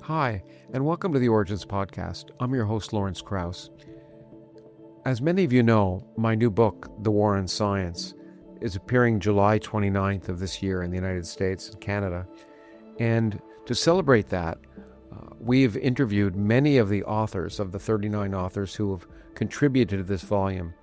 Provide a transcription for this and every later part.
Hi, and welcome to the Origins Podcast. I'm your host, Lawrence Krauss. As many of you know, my new book, The War on Science, is appearing July 29th of this year in the United States and Canada. And to celebrate that, we've interviewed many of the authors, of the 39 authors who have contributed to this volume.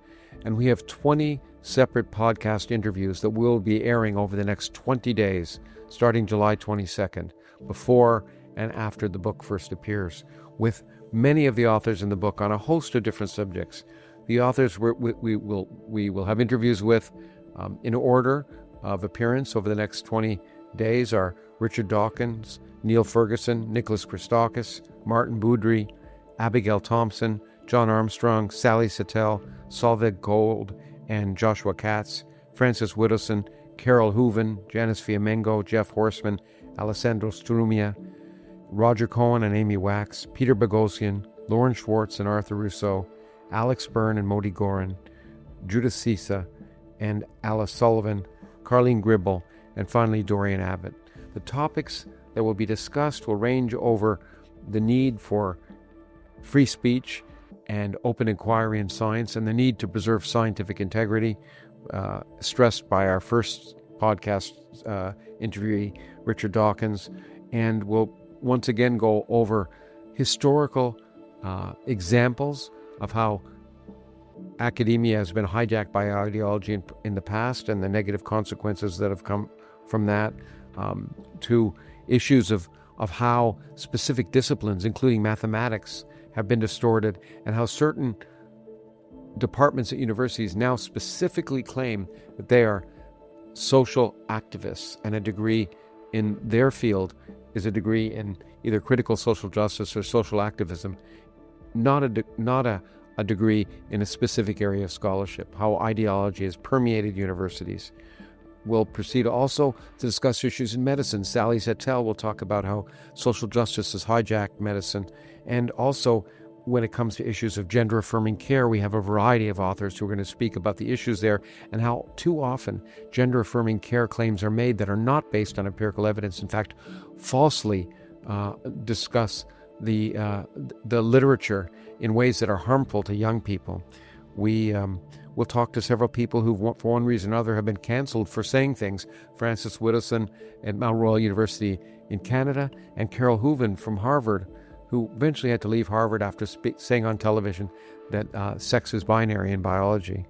And we have 20 separate podcast interviews that will be airing over the next 20 days, starting July 22nd, before and after the book first appears, with many of the authors in the book on a host of different subjects. The authors we will have interviews with in order of appearance over the next 20 days are Richard Dawkins, Niall Ferguson, Nicholas Christakis, Maarten Boudry, Abigail Thompson, John Armstrong, Sally Satel, Solveig and Joshua Katz, Francis Widdowson, Carole Hooven, Janice Fiamengo, Geoff Horsman, Alessandro Strumia, Roger Cohen and Amy Wax, Peter Boghossian, Lauren Schwartz and Arthur Rousseau, Alex Byrne and Moti Gorin, Judith Sisa and Alice Sullivan, Carleen Gribble, and finally Dorian Abbott. The topics that will be discussed will range over the need for free speech and open inquiry in science and the need to preserve scientific integrity, stressed by our first podcast interviewee, Richard Dawkins, and we'll once again go over historical examples of how academia has been hijacked by ideology in the past and the negative consequences that have come from that, to issues of how specific disciplines, including mathematics, have been distorted, and how certain departments at universities now specifically claim that they are social activists, and a degree in their field is a degree in either critical social justice or social activism, not a degree in a specific area of scholarship, how ideology has permeated universities. We'll proceed also to discuss issues in medicine. Sally Satel will talk about how social justice has hijacked medicine. And also, when it comes to issues of gender-affirming care, we have a variety of authors who are going to speak about the issues there and how too often gender-affirming care claims are made that are not based on empirical evidence, in fact, falsely discuss the literature in ways that are harmful to young people. We'll talk to several people who, for one reason or another, have been canceled for saying things. Francis Widdowson at Mount Royal University in Canada, and Carole Hooven from Harvard, who eventually had to leave Harvard after saying on television that sex is binary in biology.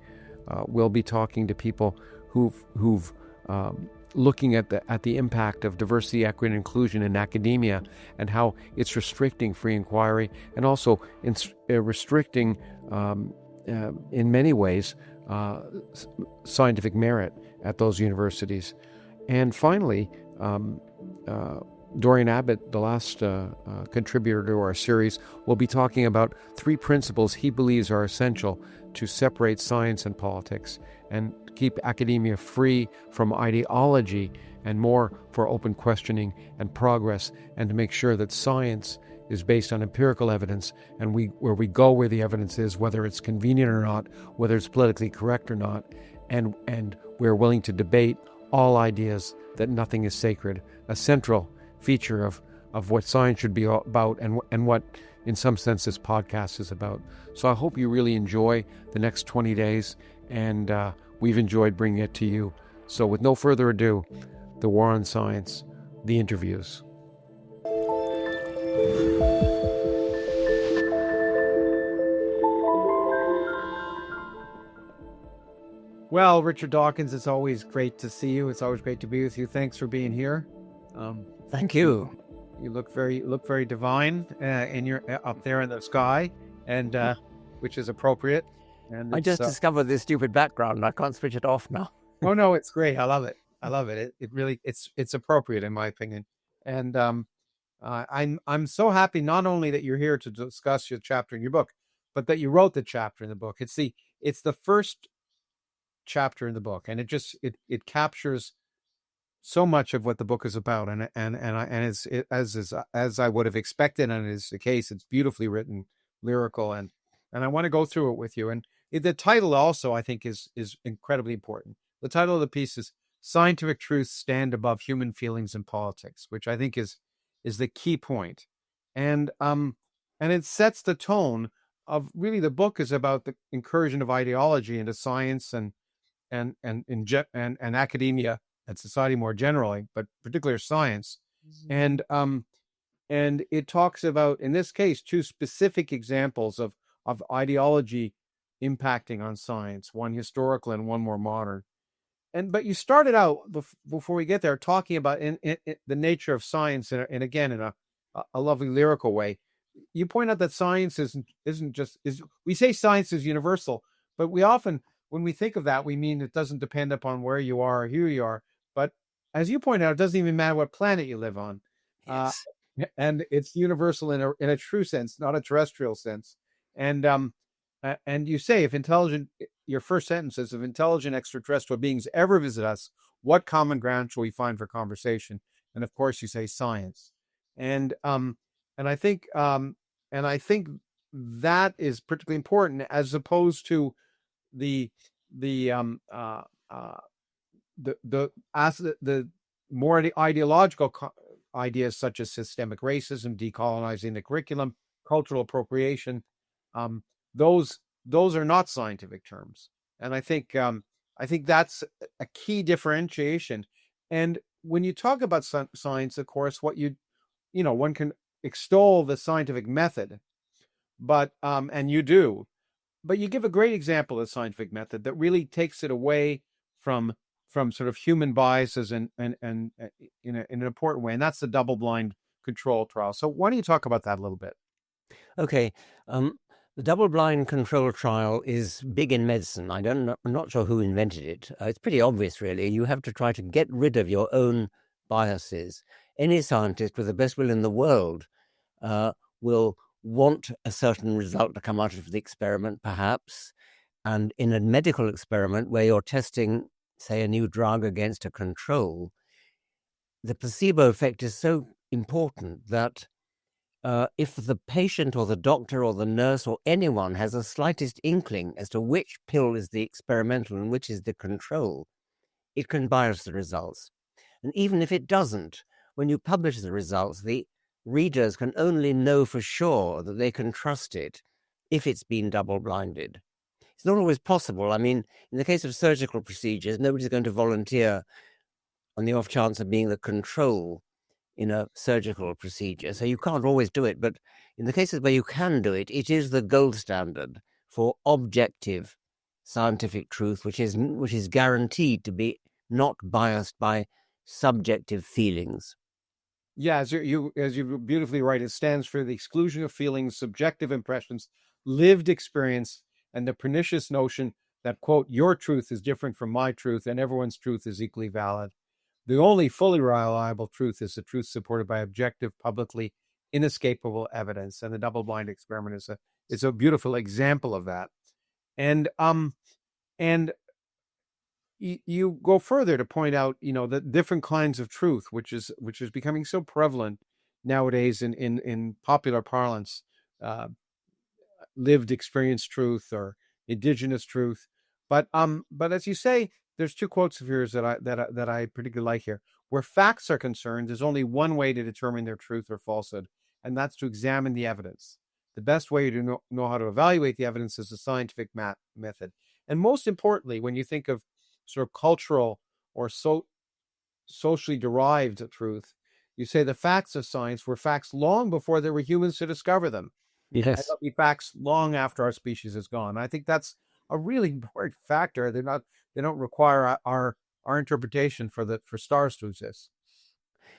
We'll be talking to people who've looking at the impact of diversity, equity, and inclusion in academia and how it's restricting free inquiry and also restricting, in many ways, scientific merit at those universities. And finally, Dorian Abbott, the last contributor to our series, will be talking about 3 principles he believes are essential to separate science and politics and keep academia free from ideology and more for open questioning and progress, and to make sure that science is based on empirical evidence, and where we go where the evidence is, whether it's convenient or not, whether it's politically correct or not, and we're willing to debate all ideas that nothing is sacred, a central feature of what science should be about and what, in some sense, this podcast is about. So I hope you really enjoy the next 20 days, and we've enjoyed bringing it to you. So with no further ado, The War on Science, the interviews. Well, Richard Dawkins, it's always great to see you. It's always great to be with you. Thanks for being here. Thank you. You look very divine in your up there in the sky, and which is appropriate. And I just discovered this stupid background, and I can't switch it off now. Oh no, it's great. I love it. It really it's appropriate in my opinion. And I'm so happy not only that you're here to discuss your chapter in your book, but that you wrote the chapter in the book. It's the first chapter in the book, and it captures so much of what the book is about, and it's as I would have expected, and is the case. It's beautifully written, lyrical, and I want to go through it with you. And the title also, I think, is incredibly important. The title of the piece is "Scientific Truths Stand Above Human Feelings and Politics," which I think is the key point. And it sets the tone of really the book is about the incursion of ideology into science and academia and society more generally, but particularly science. And it talks about, in this case, two specific examples of ideology impacting on science, one historical and one more modern. But you started out before we get there talking about in the nature of science, and again in a lovely lyrical way. You point out that science isn't just we say science is universal, but we often, when we think of that, we mean it doesn't depend upon where you are or who you are. But as you point out, it doesn't even matter what planet you live on. Yes. And it's universal in a true sense, not a terrestrial sense. And you say, your first sentence is, if intelligent extraterrestrial beings ever visit us, what common ground shall we find for conversation? And of course, you say science. And I think that is particularly important, as opposed to the more ideological ideas such as systemic racism, decolonizing the curriculum, cultural appropriation. Those are not scientific terms, and I think that's a key differentiation. And when you talk about science, of course, one can extol the scientific method, but and you do, but you give a great example of the scientific method that really takes it away from sort of human biases and in an important way, and that's the double-blind control trial. So why don't you talk about that a little bit? Okay. The double-blind control trial is big in medicine. I'm not sure who invented it. It's pretty obvious, really. You have to try to get rid of your own biases. Any scientist with the best will in the world will want a certain result to come out of the experiment, perhaps. And in a medical experiment where you're testing, say, a new drug against a control, the placebo effect is so important that if the patient or the doctor or the nurse or anyone has the slightest inkling as to which pill is the experimental and which is the control, it can bias the results. And even if it doesn't, when you publish the results, the readers can only know for sure that they can trust it if it's been double-blinded. It's not always possible. I mean, in the case of surgical procedures, nobody's going to volunteer on the off chance of being the control in a surgical procedure. So you can't always do it. But in the cases where you can do it, it is the gold standard for objective scientific truth, which is guaranteed to be not biased by subjective feelings. Yeah, as you beautifully write, it stands for the exclusion of feelings, subjective impressions, lived experience, and the pernicious notion that, quote, your truth is different from my truth and everyone's truth is equally valid. The only fully reliable truth is the truth supported by objective, publicly inescapable evidence. And the double-blind experiment is a beautiful example of that. And you go further to point out, the different kinds of truth, which is becoming so prevalent nowadays in popular parlance, lived experience truth or indigenous truth. But as you say, there's two quotes of yours that I particularly like here. Where facts are concerned, there's only one way to determine their truth or falsehood, and that's to examine the evidence. The best way to know how to evaluate the evidence is the scientific method. And most importantly, when you think of sort of cultural or socially derived truth, you say the facts of science were facts long before there were humans to discover them. Yes. And they'll be facts long after our species is gone. I think that's a really important factor. They don't require our interpretation for stars to exist.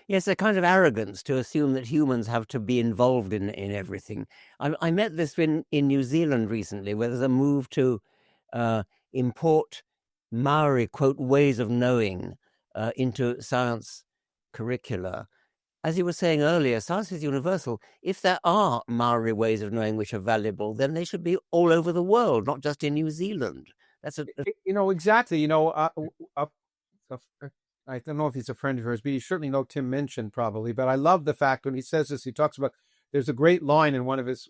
Yes, a kind of arrogance to assume that humans have to be involved in everything. I met this in New Zealand recently, where there's a move to import Maori, quote, ways of knowing into science curricula. As you were saying earlier, science is universal. If there are Maori ways of knowing which are valuable, then they should be all over the world, not just in New Zealand. That's exactly. I don't know if he's a friend of yours, but you certainly know Tim Minchin probably. But I love the fact when he says this, he talks about, there's a great line in one of his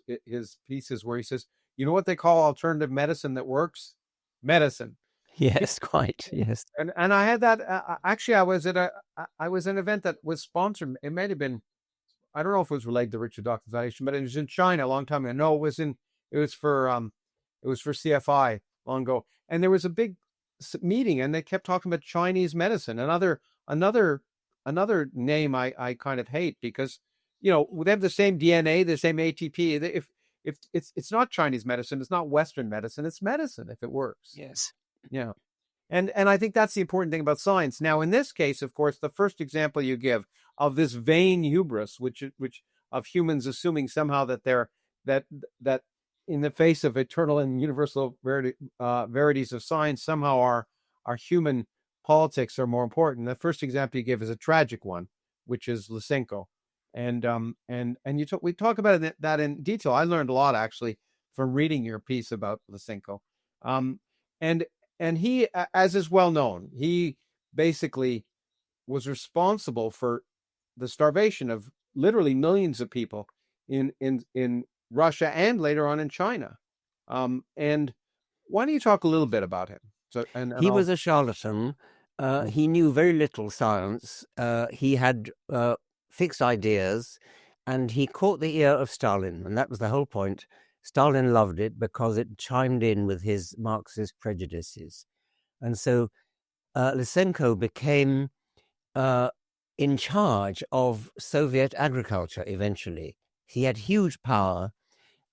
pieces where he says, You know what they call alternative medicine that works? Medicine. Yes, quite. Yes. And I had that. Actually, I was at an event that was sponsored. It might have been, I don't know if it was related to Richard Dawkins Foundation, but it was in China a long time ago. No, it was for CFI long ago. And there was a big meeting, and they kept talking about Chinese medicine. Another name I kind of hate, because they have the same DNA, the same ATP. If it's not Chinese medicine, it's not Western medicine. It's medicine if it works. Yes. Yeah. And I think that's the important thing about science. Now, in this case, of course, the first example you give of this vain hubris, which of humans assuming somehow that they're that in the face of eternal and universal verities of science, somehow our human politics are more important. The first example you give is a tragic one, which is Lysenko, and we talk about that in detail. I learned a lot actually from reading your piece about Lysenko, and he, as is well known, he basically was responsible for the starvation of literally millions of people in Russia and later on in China. And why don't you talk a little bit about him? He was a charlatan. He knew very little science. He had fixed ideas, and he caught the ear of Stalin, and that was the whole point. Stalin loved it because it chimed in with his Marxist prejudices. And so Lysenko became in charge of Soviet agriculture eventually. He had huge power,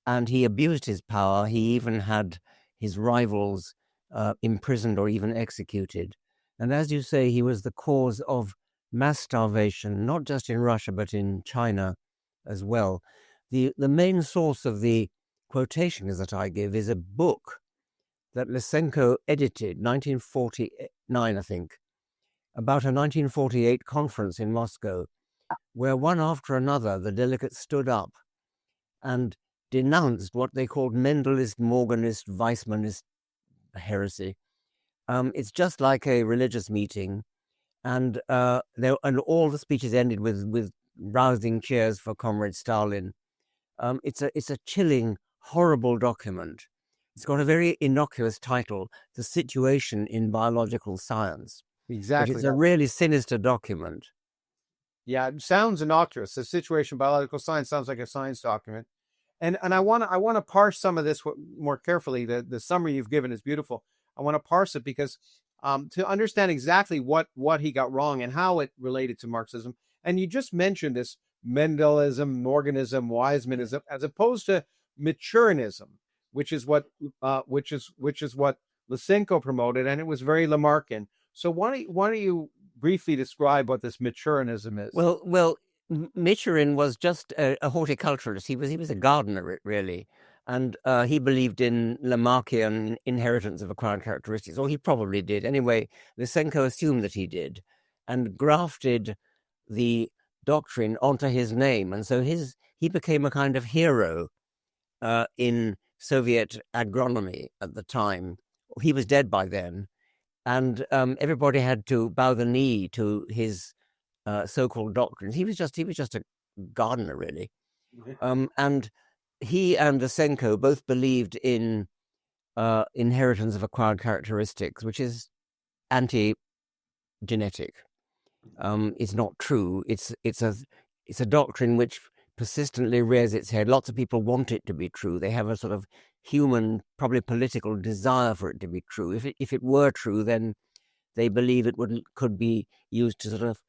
and he abused his power. He even had his rivals imprisoned or even executed. And as you say, he was the cause of mass starvation, not just in Russia, but in China as well. The main source of the quotations that I give is a book that Lysenko edited, 1949, I think, about a 1948 conference in Moscow, where one after another the delegates stood up and denounced what they called Mendelist, Morganist, Weissmanist heresy. It's just like a religious meeting, and all the speeches ended with rousing cheers for Comrade Stalin. It's a chilling, horrible document. It's got a very innocuous title, The Situation in Biological Science. Exactly. But it's a really sinister document. Yeah, it sounds innocuous. The Situation in Biological Science sounds like a science document. And I want to parse some of this more carefully. The summary you've given is beautiful. I want to parse it because to understand exactly what he got wrong and how it related to Marxism. And you just mentioned this Mendelism, Morganism, Weissmanism, as opposed to Maturianism, which is what Lysenko promoted, and it was very Lamarckian. So why don't you briefly describe what this Maturianism is? Well, Maturin was just a horticulturalist. He was a gardener, really, and he believed in Lamarckian inheritance of acquired characteristics, or he probably did. Anyway, Lysenko assumed that he did, and grafted the doctrine onto his name, and so he became a kind of hero in Soviet agronomy at the time. He was dead by then, and everybody had to bow the knee to his so-called doctrines. He was just a gardener, really. And he and Lysenko both believed in inheritance of acquired characteristics, which is anti-genetic. It's not true. It's a doctrine which persistently rears its head. Lots of people want it to be true. They have a sort of human, probably political desire for it to be true. If it were true, then they believe it could be used to sort of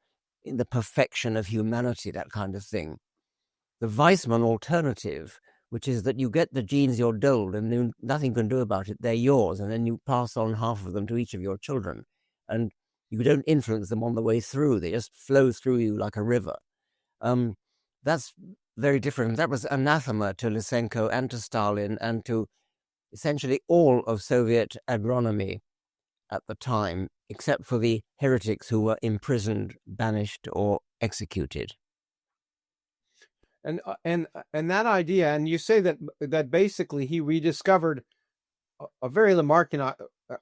in the perfection of humanity, that kind of thing. The Weissman alternative, which is that you get the genes you're doled and nothing you can do about it, they're yours, and then you pass on half of them to each of your children, and you don't influence them on the way through. They just flow through you like a river. That's very different. That was anathema to Lysenko and to Stalin and to essentially all of Soviet agronomy at the time, except for the heretics who were imprisoned, banished, or executed. And that idea, and you say that basically he rediscovered a very Lamarckian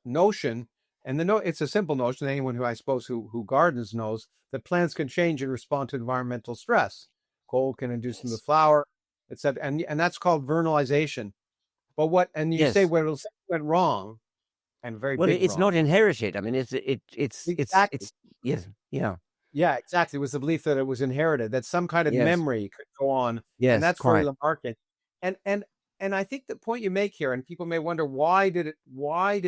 notion, and it's a simple notion. Anyone who I suppose who gardens knows that plants can change and respond to environmental stress. Cold can induce them to flower, etc. And that's called vernalization. And you say Yes. where it went wrong, and very Well, big it's wrong. not inherited. I mean, Exactly. it's yes, yeah, Yeah, exactly. It was the belief that it was inherited, that some kind of yes, memory could go on, and yes, that's very quite. Lamarckian. And I think the point you make here, and people may wonder why did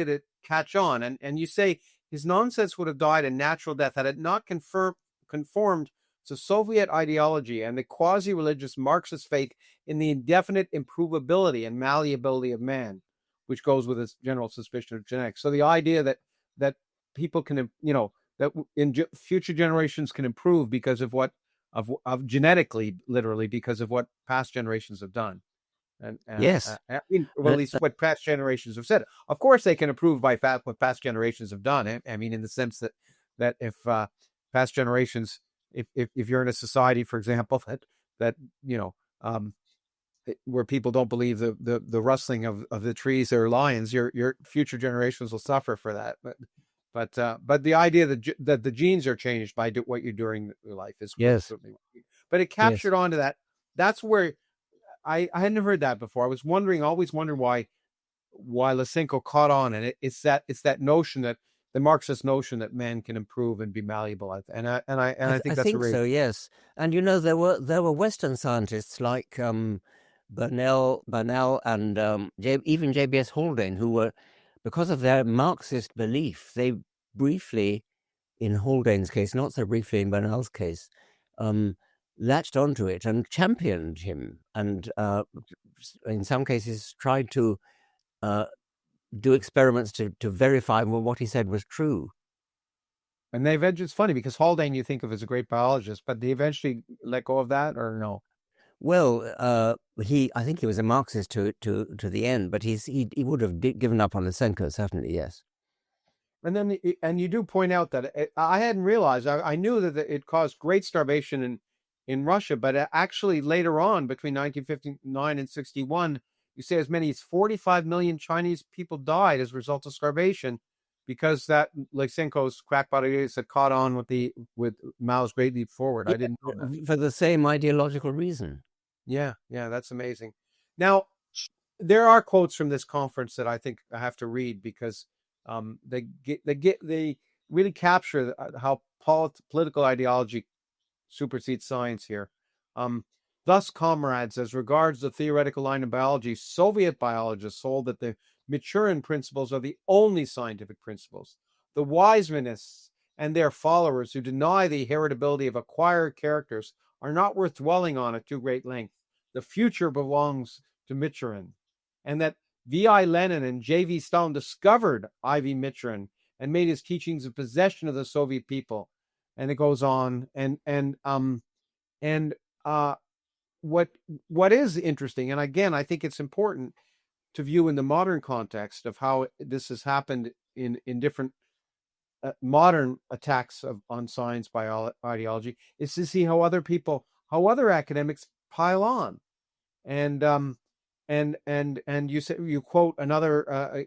it catch on? And you say his nonsense would have died a natural death had it not conformed to Soviet ideology and the quasi-religious Marxist faith in the indefinite improvability and malleability of man, which goes with his general suspicion of genetics. So the idea that people can, that in future generations can improve because of what of genetically, literally, because of what past generations have done. And Yes, I mean, well, at least what past generations have said. Of course, they can improve by what past generations have done. I mean, in the sense that if past generations, if you're in a society, for example, that where people don't believe the rustling of the trees or lions, your future generations will suffer for that. But the idea that the genes are changed by what you're doing in your life is yes, certainly. But it yes. captured onto that. That's where I hadn't heard that before. I was always wondering why Lysenko caught on, and it's that notion, that the Marxist notion that man can improve and be malleable, and I think I that's think so. Yes, and there were Western scientists like Burnell, and even J.B.S. Haldane, who were, because of their Marxist belief, they briefly, in Haldane's case, not so briefly in Burnell's case, latched onto it and championed him, and in some cases tried to do experiments to verify what he said was true. And it's funny because Haldane you think of as a great biologist, but they eventually let go of that, or no? Well, I think he was a Marxist to the end, but he would have given up on Lysenko, certainly, yes. And you do point out that I hadn't realized. I knew that it caused great starvation in Russia, but actually later on, between 1959 and 61, you say as many as 45 million Chinese people died as a result of starvation, because that Lysenko's crackpot ideas had caught on with Mao's Great Leap Forward. I didn't know that. For the same ideological reason. Yeah, that's amazing. Now, there are quotes from this conference that I think I have to read because they really capture how political ideology supersedes science here. Thus, comrades, as regards the theoretical line of biology, Soviet biologists hold that the Maturin principles are the only scientific principles. The Weismanists and their followers who deny the heritability of acquired characters are not worth dwelling on at too great length. The future belongs to Maturin, and that V.I. Lenin and J.V. Stalin discovered I.V. Maturin and made his teachings a possession of the Soviet people. And it goes on, what is interesting, and again, I think it's important to view in the modern context of how this has happened in different modern attacks on science by ideology, is to see how other academics pile on, and you quote another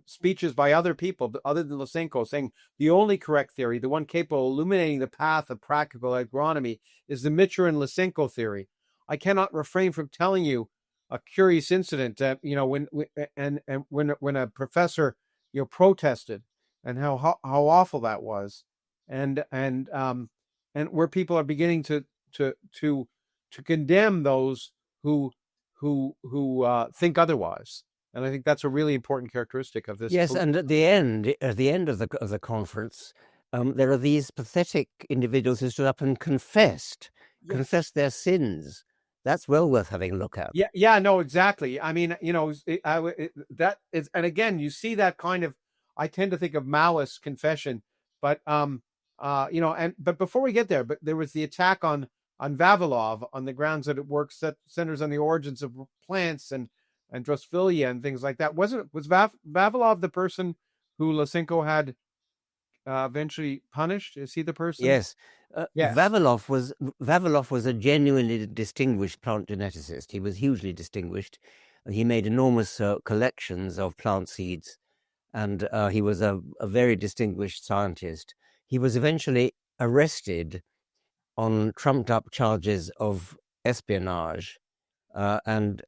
speeches by other people other than Lysenko, saying the only correct theory, the one capable of illuminating the path of practical agronomy, is the Maturin-Lysenko theory. I cannot refrain from telling you a curious incident that when a professor protested, and how awful that was, and where people are beginning to condemn those who think otherwise. And I think that's a really important characteristic of this. Yes, and at the end of the conference, there are these pathetic individuals who stood up and confessed their sins. That's well worth having a look at. Yeah, no, exactly. I mean, that is, and again, you see that kind of. I tend to think of Maoist confession, but but before we get there, but there was the attack on Vavilov on the grounds that it centers on the origins of plants and Drosophila and things like that. Was Vavilov the person who Lysenko had eventually punished? Is he the person? Yes. Yes. Vavilov was a genuinely distinguished plant geneticist. He was hugely distinguished. He made enormous collections of plant seeds, and he was a very distinguished scientist. He was eventually arrested on trumped-up charges of espionage, and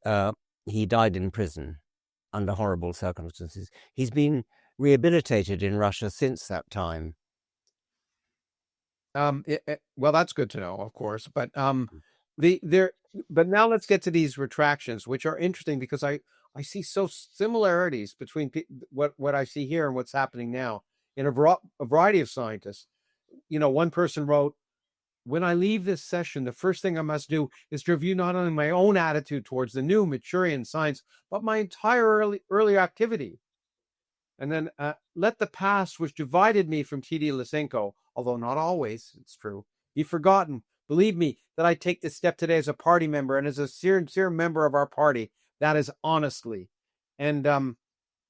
he died in prison. under horrible circumstances. He's been rehabilitated in Russia since that time. Well, that's good to know, of course. But but now let's get to these retractions, which are interesting because I see so similarities between what I see here and what's happening now in a variety of scientists. One person wrote, "When I leave this session, the first thing I must do is to review not only my own attitude towards the new Maturian science, but my entire early activity. And then let the past, which divided me from T.D. Lysenko, although not always, it's true, be forgotten. Believe me that I take this step today as a party member and as a sincere member of our party. That is honestly." And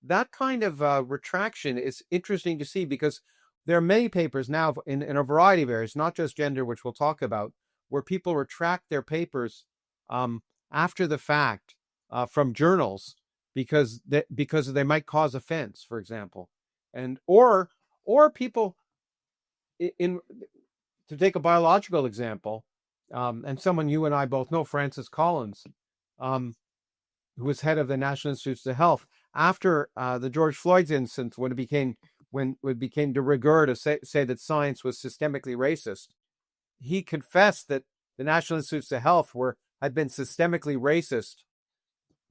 that kind of retraction is interesting to see because there are many papers now in a variety of areas, not just gender, which we'll talk about, where people retract their papers after the fact from journals because they might cause offense, for example, and or people to take a biological example, and someone you and I both know, Francis Collins, who was head of the National Institutes of Health after the George Floyd's incident, when it became de rigueur to say that science was systemically racist. He confessed that the National Institutes of Health had been systemically racist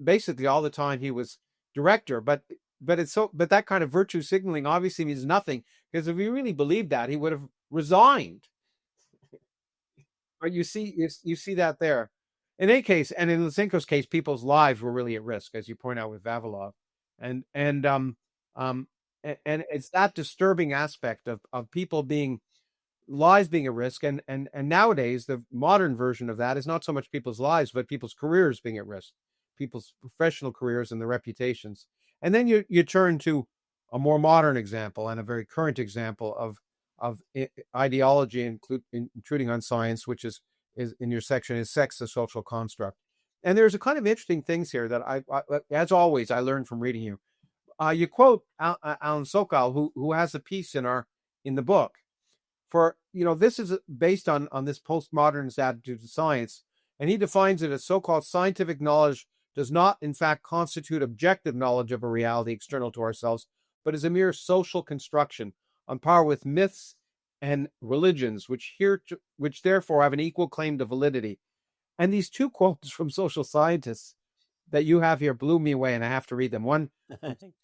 basically all the time he was director. But that kind of virtue signaling obviously means nothing, because if he really believed that, he would have resigned. But you see that there. In any case, and in Lysenko's case, people's lives were really at risk, as you point out with Vavilov, and it's that disturbing aspect of people lives being at risk, and nowadays the modern version of that is not so much people's lives, but people's careers being at risk, people's professional careers and their reputations. And then you turn to a more modern example and a very current example of ideology intruding on science, which is in your section, is sex a social construct. And there's a kind of interesting things here that I as always, I learned from reading you. You quote Alan Sokal, who has a piece in the book. For this is based on this postmodernist attitude to science, and he defines it as so-called scientific knowledge does not, in fact, constitute objective knowledge of a reality external to ourselves, but is a mere social construction on par with myths and religions, which therefore have an equal claim to validity. And these two quotes from social scientists that you have here blew me away, and I have to read them. One,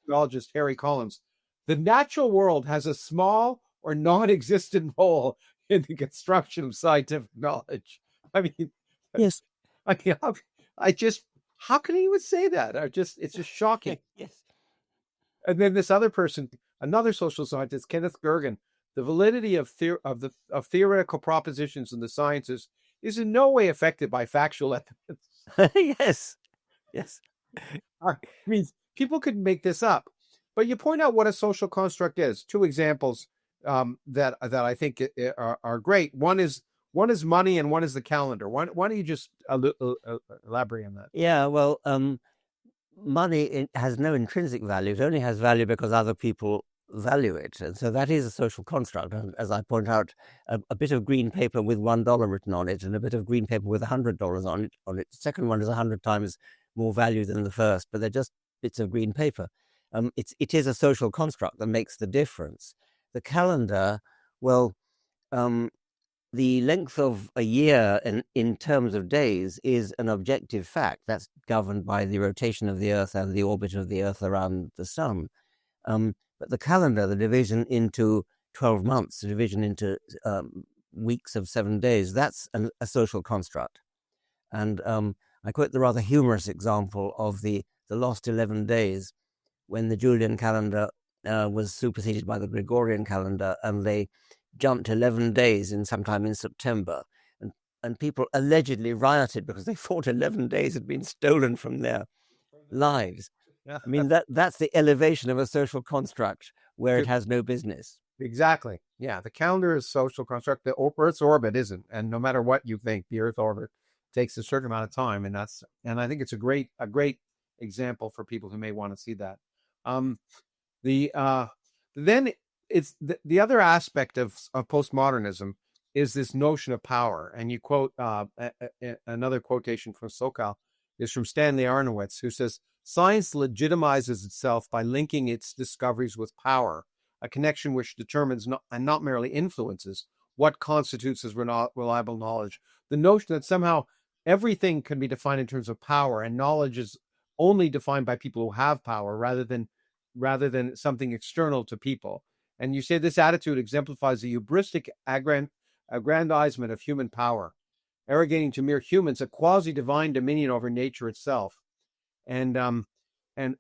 geologist Harry Collins: "The natural world has a small or non-existent role in the construction of scientific knowledge." I mean, yes. I mean, how can he even say that? It's just shocking. Yes. And then this other person, another social scientist, Kenneth Gergen: "The validity of theoretical propositions in the sciences is in no way affected by factual evidence." Yes. I mean, people could make this up, but you point out what a social construct is. Two examples that I think are great. One is money, and one is the calendar. Why don't you just elaborate on that? Yeah, well, money has no intrinsic value. It only has value because other people value it. And so that is a social construct. And as I point out, a bit of green paper with $1 written on it and a bit of green paper with $100 on it. The second one is 100 times more value than the first, but they're just bits of green paper. It is a social construct that makes the difference. The calendar, well, the length of a year in terms of days is an objective fact that's governed by the rotation of the Earth and the orbit of the Earth around the Sun. But the calendar, the division into 12 months, the division into weeks of 7 days, that's a social construct. And I quote the rather humorous example of the lost 11 days when the Julian calendar was superseded by the Gregorian calendar, and they jumped 11 days sometime in September, and people allegedly rioted because they thought 11 days had been stolen from their lives. I mean, that's the elevation of a social construct where it has no business. Exactly. Yeah, the calendar is social construct. The Earth's orbit isn't, and no matter what you think, the Earth orbit takes a certain amount of time, and I think it's a great example for people who may want to see that. Then it's the other aspect of postmodernism is this notion of power, and you quote another quotation from Sokal is from Stanley Arnowitz, who says science legitimizes itself by linking its discoveries with power, a connection which determines and not merely influences what constitutes as reliable knowledge. The notion that somehow everything can be defined in terms of power, and knowledge is only defined by people who have power rather than something external to people. And you say this attitude exemplifies the hubristic aggrandizement of human power, arrogating to mere humans a quasi-divine dominion over nature itself. And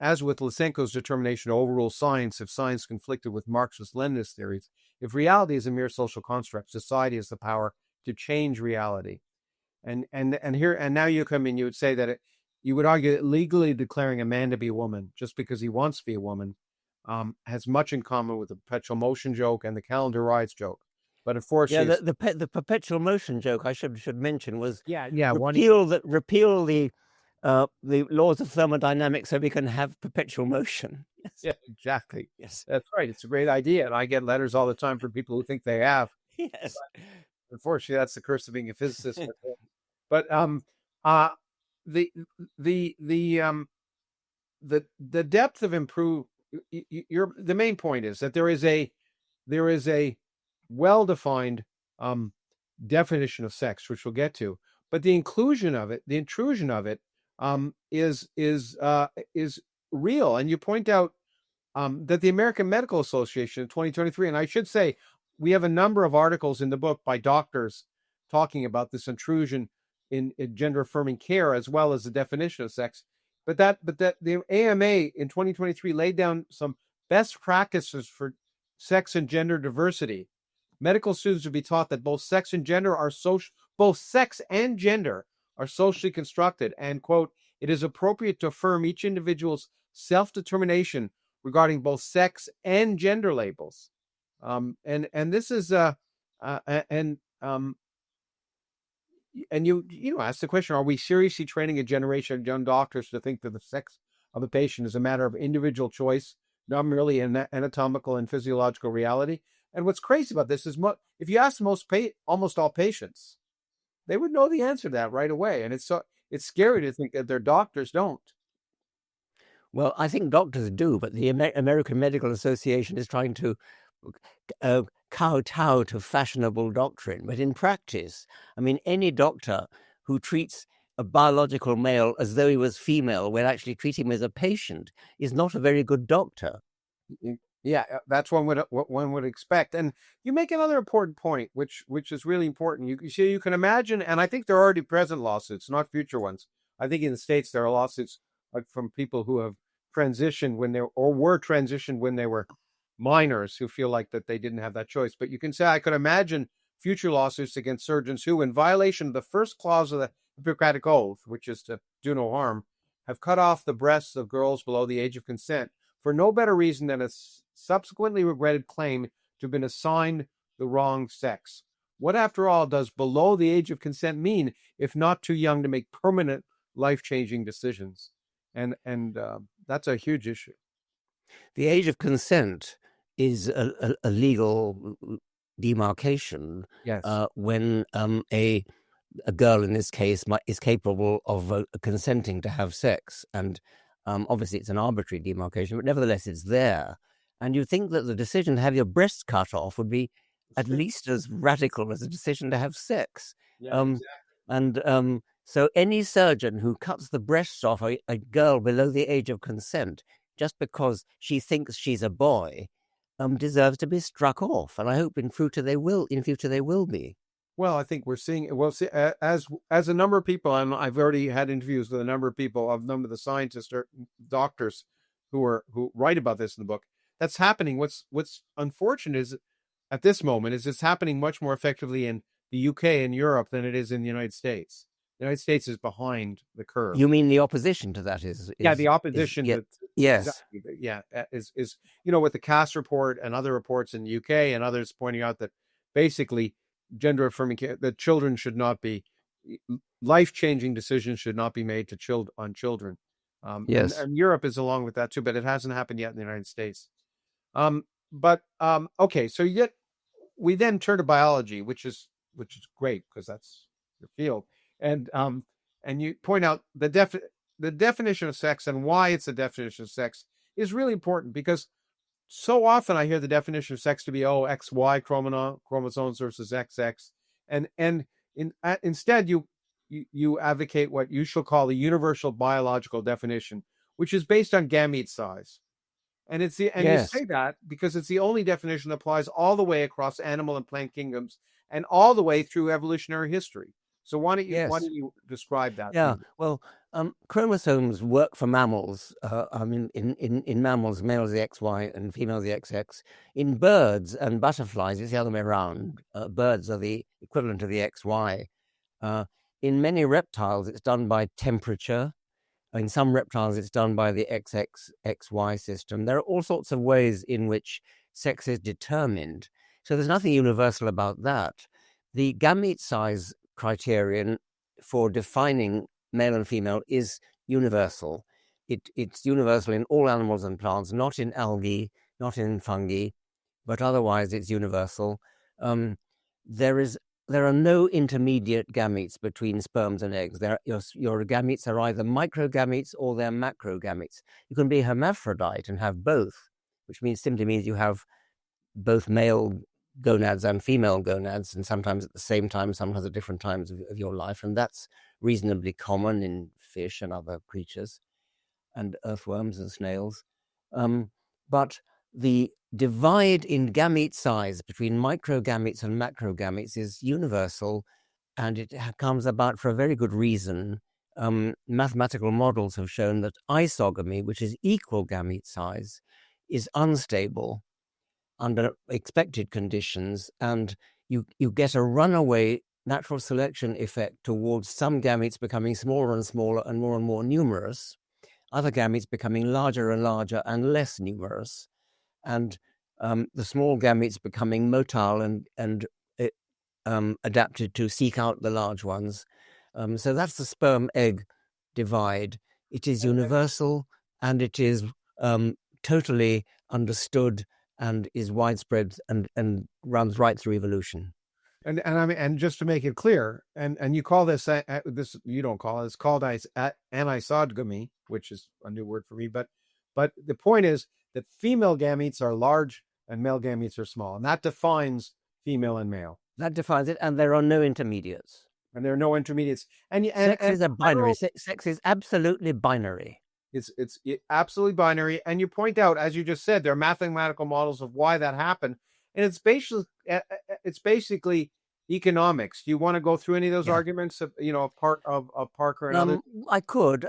as with Lysenko's determination to overrule science if science conflicted with Marxist-Leninist theories, if reality is a mere social construct, society has the power to change reality. And now you come in, you would say that you would argue that legally declaring a man to be a woman just because he wants to be a woman has much in common with the perpetual motion joke and the calendar rides joke. But of course, the perpetual motion joke I should mention was repeal the laws of thermodynamics so we can have perpetual motion. Yes. Yeah, exactly. Yes, that's right. It's a great idea, and I get letters all the time from people who think they have. Yes. But unfortunately, that's the curse of being a physicist. But the depth of the main point is that there is a well-defined definition of sex, which we'll get to, but the intrusion of it is real. And you point out that the American Medical Association in 2023, and I should say we have a number of articles in the book by doctors talking about this intrusion in gender affirming care, as well as the definition of sex. But that the AMA in 2023 laid down some best practices for sex and gender diversity. Medical students would be taught that both sex and gender are socially constructed, and quote, it is appropriate to affirm each individual's self-determination regarding both sex and gender labels. And this is and you ask the question, are we seriously training a generation of young doctors to think that the sex of a patient is a matter of individual choice, not merely an anatomical and physiological reality? And what's crazy about this is if you ask almost all patients, they would know the answer to that right away. And it's scary to think that their doctors don't. Well, I think doctors do, but the American Medical Association is trying to kowtow to fashionable doctrine. But in practice, I mean, any doctor who treats a biological male as though he was female when actually treating him as a patient is not a very good doctor. Yeah, that's what one would expect. And you make another important point, which is really important. You see, you can imagine, and I think there are already present lawsuits, not future ones. I think in the States there are lawsuits from people who have transitioned were transitioned when they were minors, who feel like that they didn't have that choice. But you can say, I could imagine future lawsuits against surgeons who, in violation of the first clause of the Hippocratic Oath, which is to do no harm, have cut off the breasts of girls below the age of consent for no better reason than a subsequently regretted claim to have been assigned the wrong sex. What, after all, does below the age of consent mean, if not too young to make permanent, life-changing decisions? And that's a huge issue. The age of consent is a legal demarcation. Yes. When a girl in this case is capable of consenting to have sex, and obviously it's an arbitrary demarcation, but nevertheless it's there. And you think that the decision to have your breasts cut off would be at least as radical as a decision to have sex. Yeah, exactly. So any surgeon who cuts the breasts off a girl below the age of consent just because she thinks she's a boy deserves to be struck off. And I hope in future they will be. Well, I think we're seeing, as a number of people, and I've already had interviews with a number of people, a number of the scientists or doctors who write about this in the book. That's happening. What's unfortunate is at this moment is it's happening much more effectively in the UK and Europe than it is in the United States. The United States is behind the curve. You mean the opposition to that is the opposition. Yes. Exactly, yeah, is with the Katz report and other reports in the UK and others pointing out that basically gender affirming care, that children should not be, life-changing decisions should not be made on children. Yes. And Europe is along with that too, but it hasn't happened yet in the United States. Okay, so yet we then turn to biology, which is great because that's your field. And you point out the the definition of sex and why it's a definition of sex is really important, because so often I hear the definition of sex to be, XY chromosomes versus XX. Instead, you advocate what you shall call the universal biological definition, which is based on gamete size. And you say that because it's the only definition that applies all the way across animal and plant kingdoms and all the way through evolutionary history. So why don't you describe that? Yeah, well, chromosomes work for mammals. In mammals, males the XY and females the XX. In birds and butterflies, it's the other way around. Birds are the equivalent of the XY. In many reptiles, it's done by temperature. In some reptiles, it's done by the XY system. There are all sorts of ways in which sex is determined. So there's nothing universal about that. The gamete size criterion for defining male and female is universal. It's universal in all animals and plants, not in algae, not in fungi, but otherwise it's universal. There are no intermediate gametes between sperms and eggs. Your gametes are either microgametes or they're macrogametes. You can be hermaphrodite and have both, which simply means you have both male gonads and female gonads, and sometimes at the same time, sometimes at different times of your life. And that's reasonably common in fish and other creatures, and earthworms and snails. But the divide in gamete size between microgametes and macrogametes is universal, and it comes about for a very good reason. Mathematical models have shown that isogamy, which is equal gamete size, is unstable under expected conditions, and you get a runaway natural selection effect towards some gametes becoming smaller and smaller and more numerous, other gametes becoming larger and larger and less numerous, and the small gametes becoming motile and adapted to seek out the large ones. So that's the sperm-egg divide. It is universal, and it is totally understood and is widespread and runs right through evolution. And just to make it clear, and you call this you don't call it, it's called anisogamy, which is a new word for me. But the point is that female gametes are large and male gametes are small, and that defines female and male. That defines it, and there are no intermediates. And there are no intermediates. Sex is a binary. Sex is absolutely binary. It's absolutely binary. And you point out, as you just said, there are mathematical models of why that happened. And it's basically economics. Do you want to go through any of those arguments of, part of Parker and others? I could.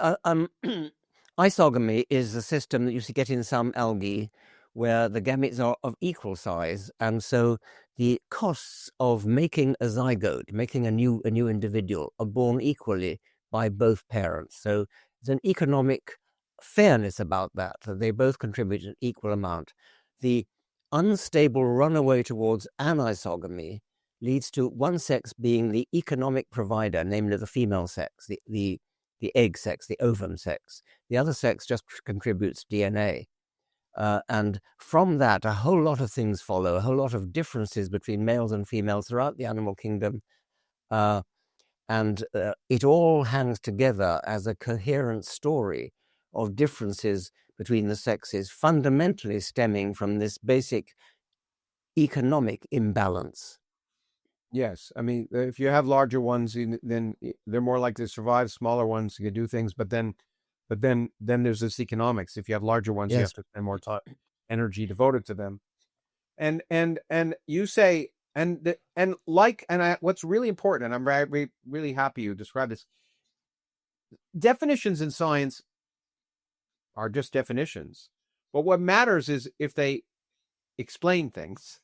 Isogamy is a system that you get in some algae where the gametes are of equal size. And so the costs of making a zygote, making a new individual, are borne equally by both parents. So there's an economic fairness about that they both contribute an equal amount. The unstable runaway towards anisogamy leads to one sex being the economic provider, namely the female sex, the egg sex, the ovum sex. The other sex just contributes DNA. And from that, a whole lot of things follow, a whole lot of differences between males and females throughout the animal kingdom. And it all hangs together as a coherent story of differences between the sexes, fundamentally stemming from this basic economic imbalance. Yes. I mean, if you have larger ones, then they're more likely to survive. Smaller ones, you can do things, but then there's this economics. If you have larger ones, you have to spend more time, energy devoted to them. And you say, what's really important, and I'm really happy you described this. Definitions in science are just definitions, but what matters is if they explain things.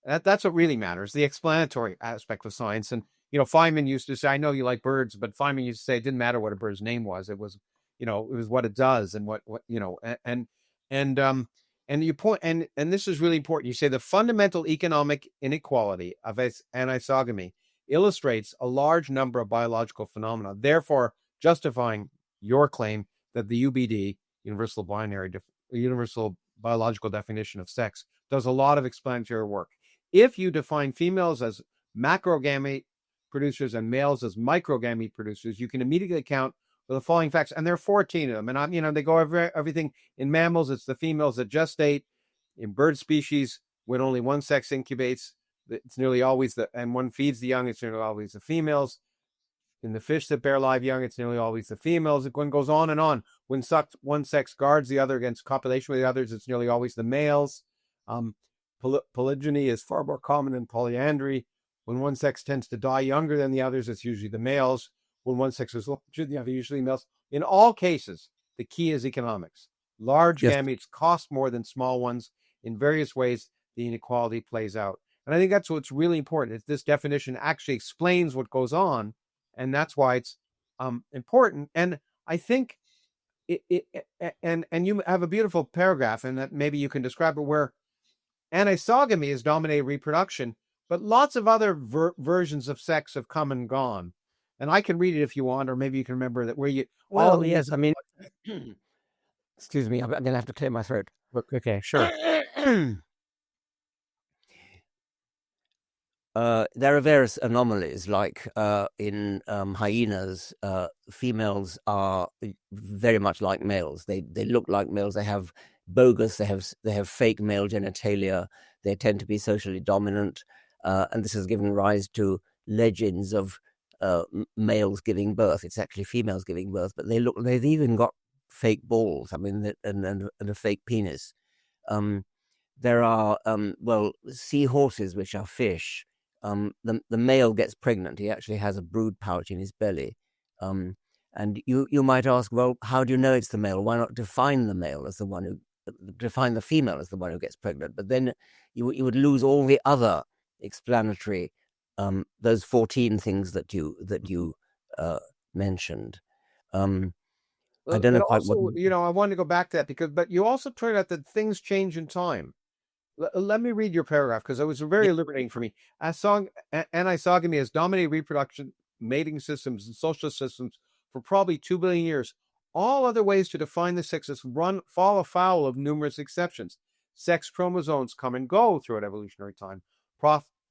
That's what really matters, the explanatory aspect of science. And Feynman used to say, I know you like birds, but Feynman used to say it didn't matter what a bird's name was. It was it was what it does and what and you point, and this is really important. You say the fundamental economic inequality of anisogamy illustrates a large number of biological phenomena, therefore justifying your claim that the UBD, universal biological definition of sex, does a lot of explanatory work. If you define females as macrogamete producers and males as microgamete producers, you can immediately account with the following facts, and there are 14 of them. And they go over everything. In mammals, it's the females that gestate. In bird species, when only one sex incubates, it's nearly always and one feeds the young, it's nearly always the females. In the fish that bear live young, it's nearly always the females. It goes on and on. When one sex guards the other against copulation with the others, it's nearly always the males. Polygyny is far more common than polyandry. When one sex tends to die younger than the others, it's usually the males. When one sex is larger, the other usually males. In all cases, the key is economics. Large gametes cost more than small ones. In various ways, the inequality plays out. And I think that's what's really important. Is this definition actually explains what goes on, and that's why it's important. And I think and you have a beautiful paragraph, and that maybe you can describe it, where anisogamy has dominated reproduction, but lots of other versions of sex have come and gone. And I can read it if you want, or maybe you can remember that where you. Well, yes, I mean, excuse me, I'm going to have to clear my throat. Okay, sure. There are various anomalies, like in hyenas, females are very much like males. They look like males. They have bogus. They have fake male genitalia. They tend to be socially dominant, and this has given rise to legends of males giving birth. It's actually females giving birth, but they've even got fake balls. I mean, and a fake penis. There are seahorses, which are fish. The male gets pregnant. He actually has a brood pouch in his belly. And you might ask, well, how do you know it's the male? Why not define the male as the one who define the female as the one who gets pregnant? But then you would lose all the other explanatory those 14 things that you mentioned. I don't know quite also, what. I wanted to go back to that but you also pointed out that things change in time. Let me read your paragraph, because it was very liberating for me. Anisogamy has dominated reproduction, mating systems, and social systems for probably 2 billion years. All other ways to define the sexes fall afoul of numerous exceptions. Sex chromosomes come and go throughout evolutionary time.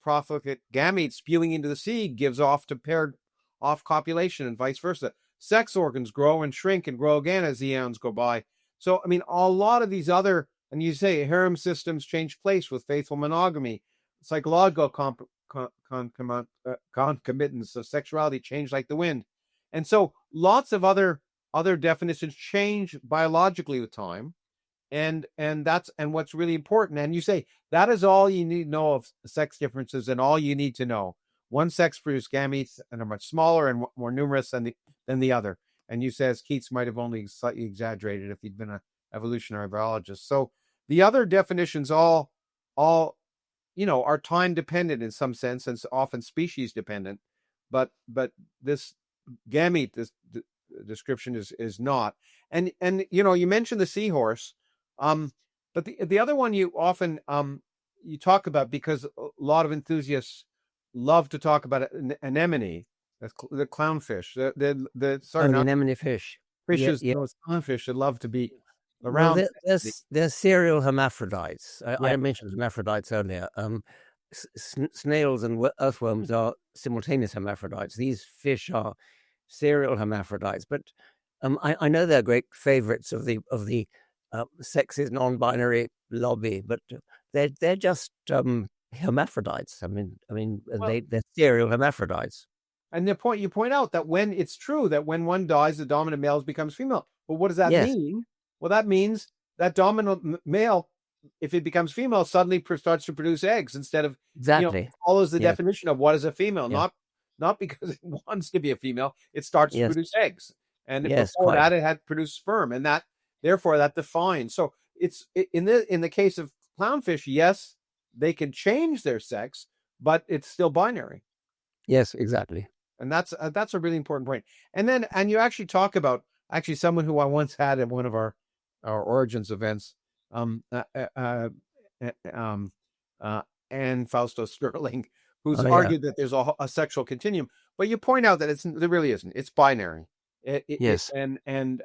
Profligate gametes spewing into the sea gives off to paired off copulation, and vice versa. Sex organs grow and shrink and grow again as the eons go by. So, I mean, a lot of these other, and you say harem systems change place with faithful monogamy, psychological concomitants of sexuality change like the wind. And so lots of other definitions change biologically with time. And what's really important. And you say that is all you need to know of sex differences, and all you need to know. One sex produced gametes and are much smaller and more numerous than the other. And you say, as Keats might have only slightly exaggerated if he'd been an evolutionary biologist. So the other definitions all are time dependent in some sense, and often species dependent. But this gamete, this description is not. And you mentioned the seahorse, but the other one you often you talk about, because a lot of enthusiasts love to talk about anemone, the clownfish, anemone fish. Fishes, those clownfish should love to be around. Well, they're serial hermaphrodites. I mentioned hermaphrodites earlier. Snails and earthworms are simultaneous hermaphrodites. These fish are serial hermaphrodites, but I know they're great favorites of the sexist non-binary lobby, but they're just hermaphrodites. I mean, they're serial hermaphrodites. And the point you point out that when it's true that when one dies, the dominant male becomes female. But what does that mean? Well, that means that dominant male, if it becomes female, suddenly starts to produce eggs instead of follows the definition of what is a female, not because it wants to be a female. It starts to produce eggs, and before that, it had produced sperm, and that therefore that defines. So it's in the case of clownfish, yes, they can change their sex, but it's still binary. Yes, exactly. And that's a really important point. And you actually talk about someone who I once had at one of our Origins events, and Fausto Sterling, who's argued that there's a sexual continuum, but you point out that there really isn't. It's binary. And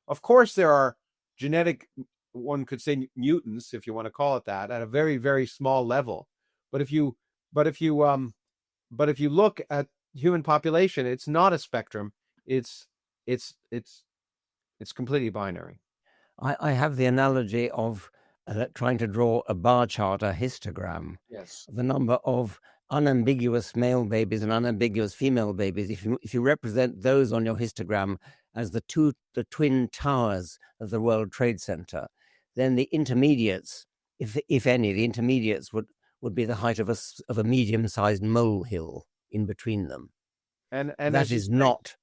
of course there are genetic, one could say, mutants, if you want to call it that, at a very, very small level. But if you look at human population, it's not a spectrum. It's it's completely binary. I have the analogy of trying to draw a bar chart, a histogram. Yes. The number of unambiguous male babies and unambiguous female babies. If you represent those on your histogram as the twin towers of the World Trade Center, then the intermediates, if any, the intermediates would be the height of a medium-sized molehill in between them. And that is not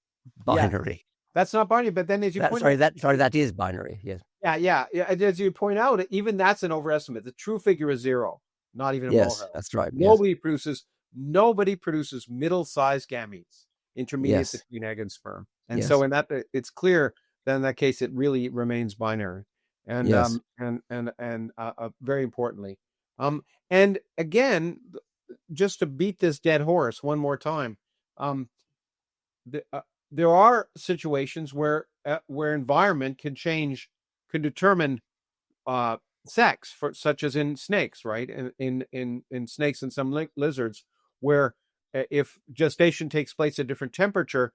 binary. Yeah, that's not binary. But then, as you point out, that is binary. Yes. Yeah. As you point out, even that's an overestimate. The true figure is 0, not even a molehill. That's right. Nobody produces middle-sized gametes, intermediate between egg and sperm. And so in that, it's clear that in that case, it really remains binary. And very importantly, and again, just to beat this dead horse one more time, there are situations where environment can determine sex, such as in snakes, right? In snakes and some lizards, where if gestation takes place at a different temperature,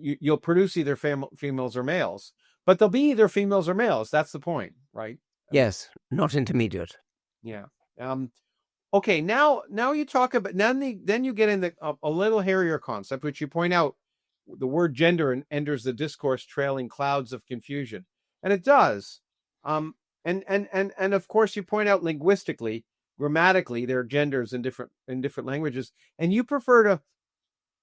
you'll produce either females or males, but they'll be either females or males. That's the point, right? Yes, not intermediate. Yeah. Okay. Now you talk about then you get in a little hairier concept, which you point out. The word gender enters the discourse trailing clouds of confusion, and it does. And of course you point out linguistically, grammatically, there are genders in different languages, and you prefer to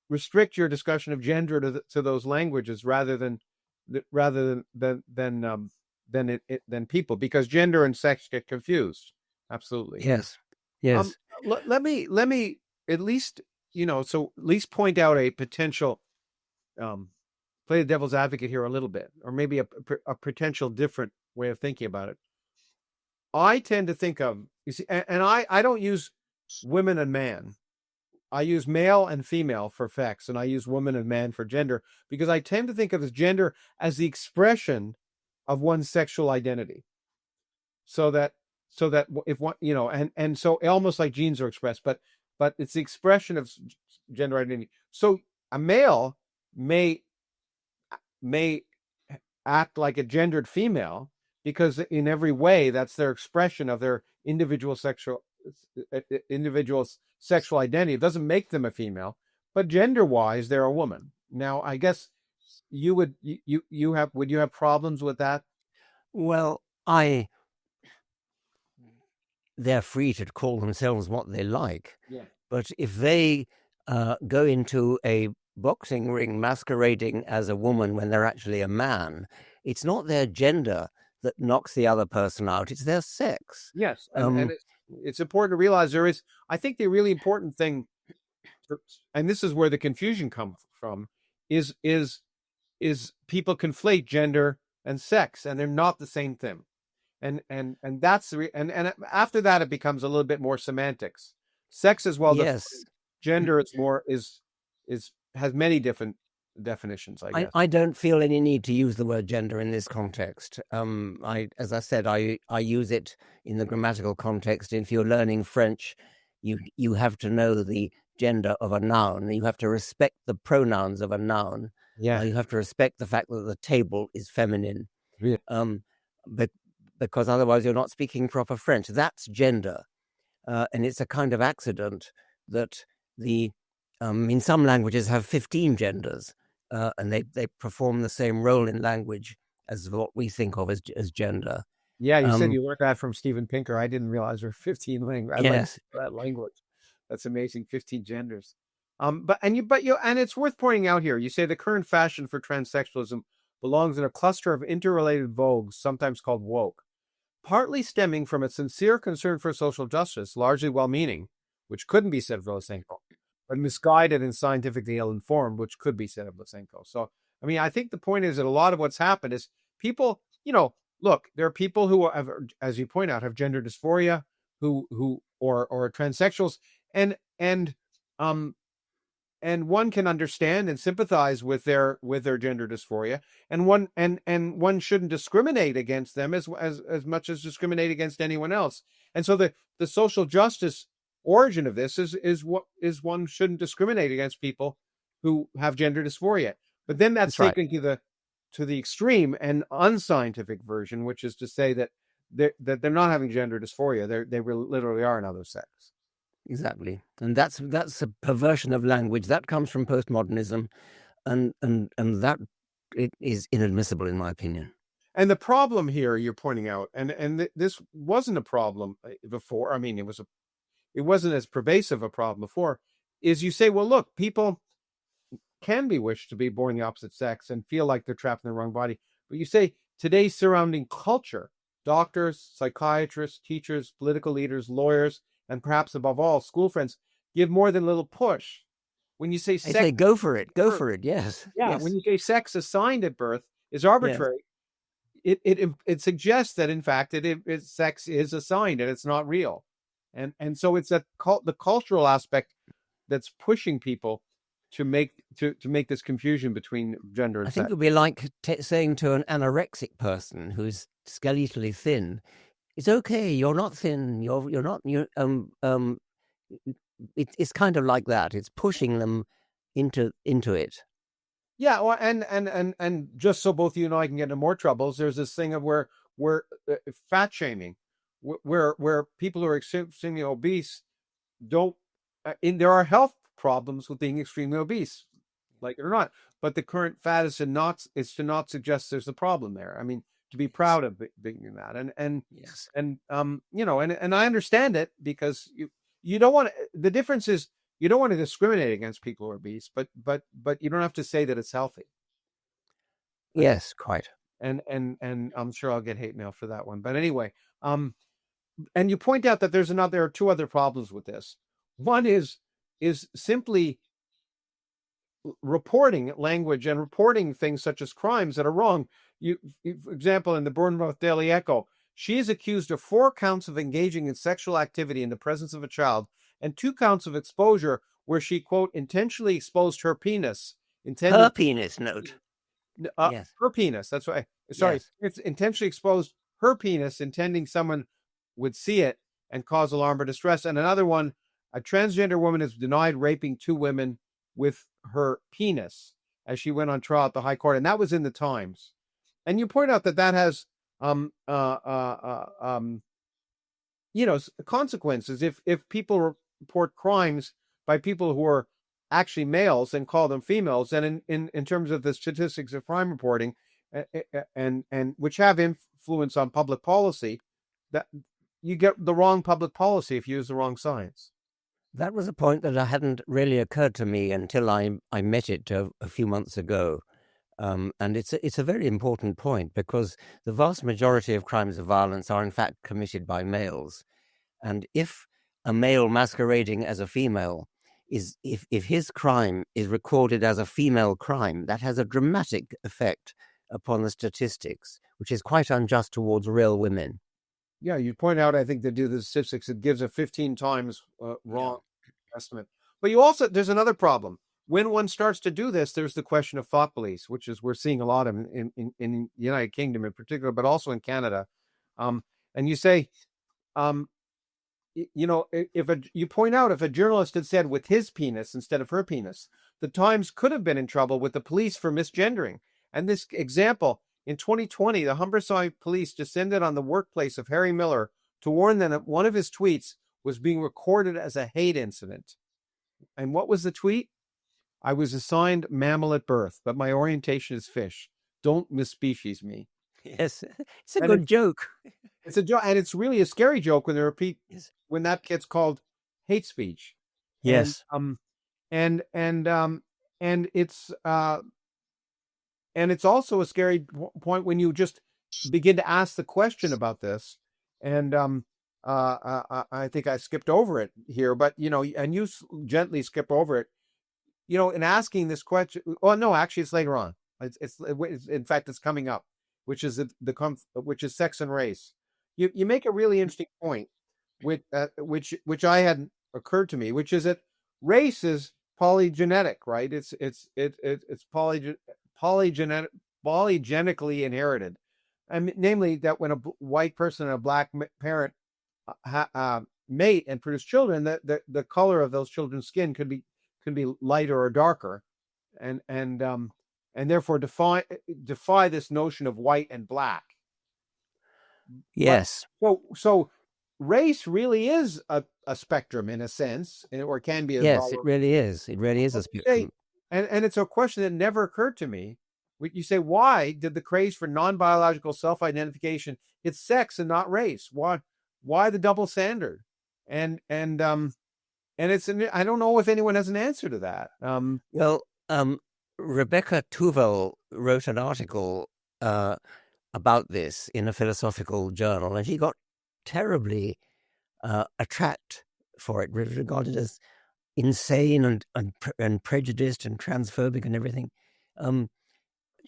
restrict your discussion of gender to those languages rather than people, because gender and sex get confused. Absolutely. Yes. Let me at least point out a potential. Play the devil's advocate here a little bit, or maybe a potential different way of thinking about it. I tend to think of, you see, and I don't use women and man. I use male and female for sex, and I use woman and man for gender, because I tend to think of gender as the expression of one's sexual identity. So that if one, and so almost like genes are expressed, but it's the expression of gender identity. So a male may act like a gendered female, because in every way that's their expression of their individual's sexual identity. It doesn't make them a female, but gender-wise they're a woman. Now, I guess would you have problems with that? Well, they're free to call themselves what they like. Yeah. But if they go into a boxing ring masquerading as a woman when they're actually a man, it's not their gender that knocks the other person out, it's their sex. Yes. And it's important to realize I think the really important thing, and this is where the confusion comes from, is people conflate gender and sex, and they're not the same thing. And that's and after that it becomes a little bit more semantics. Sex as well. Yes. Gender has many different definitions, I guess. I don't feel any need to use the word gender in this context. As I said, I use it in the grammatical context. If you're learning French, you have to know the gender of a noun. You have to respect the pronouns of a noun. Yeah. You have to respect the fact that the table is feminine. Yeah. But because otherwise you're not speaking proper French. That's gender. And it's a kind of accident that in some languages have 15 genders, and they perform the same role in language as what we think of as gender. Yeah, you said you learned that from Steven Pinker. I didn't realize there were 15 languages. Yes. That language. That's amazing. 15 genders. And it's worth pointing out here. You say the current fashion for transsexualism belongs in a cluster of interrelated vogues, sometimes called woke, partly stemming from a sincere concern for social justice, largely well-meaning, which couldn't be said of Lysenko, but misguided and scientifically ill-informed, which could be said of Lysenko. So, I mean, I think the point is that a lot of what's happened is people, look, there are people who have, as you point out, have gender dysphoria, who or transsexuals, and one can understand and sympathize with their gender dysphoria, and one shouldn't discriminate against them as much as discriminate against anyone else. And so the social justice origin of this is one shouldn't discriminate against people who have gender dysphoria. But then that's right. taken to the extreme and unscientific version, which is to say that they're not having gender dysphoria. They literally are another sex. Exactly. And that's a perversion of language. That comes from postmodernism, and that it is inadmissible in my opinion. And the problem here you're pointing out, and this wasn't a problem before. I mean, it wasn't as pervasive a problem before, is you say, well, look, people can be wished to be born the opposite sex and feel like they're trapped in the wrong body. But you say today's surrounding culture, doctors, psychiatrists, teachers, political leaders, lawyers, and perhaps above all, school friends, give more than a little push. When you say sex, they say go for it, yes. Yeah, yes. When you say sex assigned at birth is arbitrary, yes. It suggests that in fact sex is assigned and it's not real. And so it's the cultural aspect that's pushing people to make this confusion between gender and sex. I think it would be like saying to an anorexic person who's skeletally thin, "It's okay. You're not thin. You're not. It's kind of like that. It's pushing them into it." Yeah. Well, and just so both you and I can get into more troubles, there's this thing of where fat shaming, where people who are extremely obese don't. There are health problems with being extremely obese, like it or not. But the current fad is to not suggest there's a problem there. I mean, to be proud of being that, and yes, and and I understand it, because you don't want to, the difference is you don't want to discriminate against people who are obese, but you don't have to say that it's healthy. Yes, quite. And I'm sure I'll get hate mail for that one. But anyway, and you point out that there are two other problems with this. One is simply reporting language and reporting things such as crimes that are wrong. For example, in the Bournemouth Daily Echo, she is accused of 4 counts of engaging in sexual activity in the presence of a child and 2 counts of exposure where she, quote, intentionally exposed her penis. Her penis, note. Yes. Her penis. That's why. Sorry. Yes. It's intentionally exposed her penis, intending someone would see it and cause alarm or distress. And another one, a transgender woman is denied raping 2 women with her penis as she went on trial at the High Court. And that was in the Times. And you point out that has, consequences. If people report crimes by people who are actually males and call them females, and in terms of the statistics of crime reporting, and which have influence on public policy, that you get the wrong public policy if you use the wrong science. That was a point that hadn't really occurred to me until I met it a few months ago. And it's a very important point, because the vast majority of crimes of violence are in fact committed by males. And if a male masquerading as a female if his crime is recorded as a female crime, that has a dramatic effect upon the statistics, which is quite unjust towards real women. Yeah, you point out, I think they do the statistics, it gives a 15 times wrong estimate. But there's another problem. When one starts to do this, there's the question of thought police, which is we're seeing a lot of in the United Kingdom in particular, but also in Canada. And you say, you point out if a journalist had said with his penis instead of her penis, the Times could have been in trouble with the police for misgendering. And this example, in 2020, the Humberside police descended on the workplace of Harry Miller to warn them that one of his tweets was being recorded as a hate incident. And what was the tweet? I was assigned mammal at birth, but my orientation is fish. Don't misspecies me. Yes, it's a good joke. It's a joke, and it's really a scary joke when they repeat when that gets called hate speech. Yes, and it's also a scary point when you just begin to ask the question about this. And I think I skipped over it here, but and you gently skip over it. In asking this question. Oh no, actually, it's later on. It's in fact it's coming up, which is which is sex and race. You make a really interesting point, which I hadn't occurred to me, which is that race is polygenetic, right? It's polygenically inherited, and namely that when a white person and a black parent mate and produce children, the color of those children's skin could be lighter or darker, and therefore defy this notion of white and black. Yes. So race really is a spectrum in a sense, or can be. Yes, it really is. It really is a spectrum. And it's a question that never occurred to me. You say, why did the craze for non-biological self-identification hit sex and not race? Why the double standard? And it's I don't know if anyone has an answer to that. Rebecca Tuvel wrote an article about this in a philosophical journal, and she got terribly attacked for it, regarded as insane and prejudiced and transphobic and everything.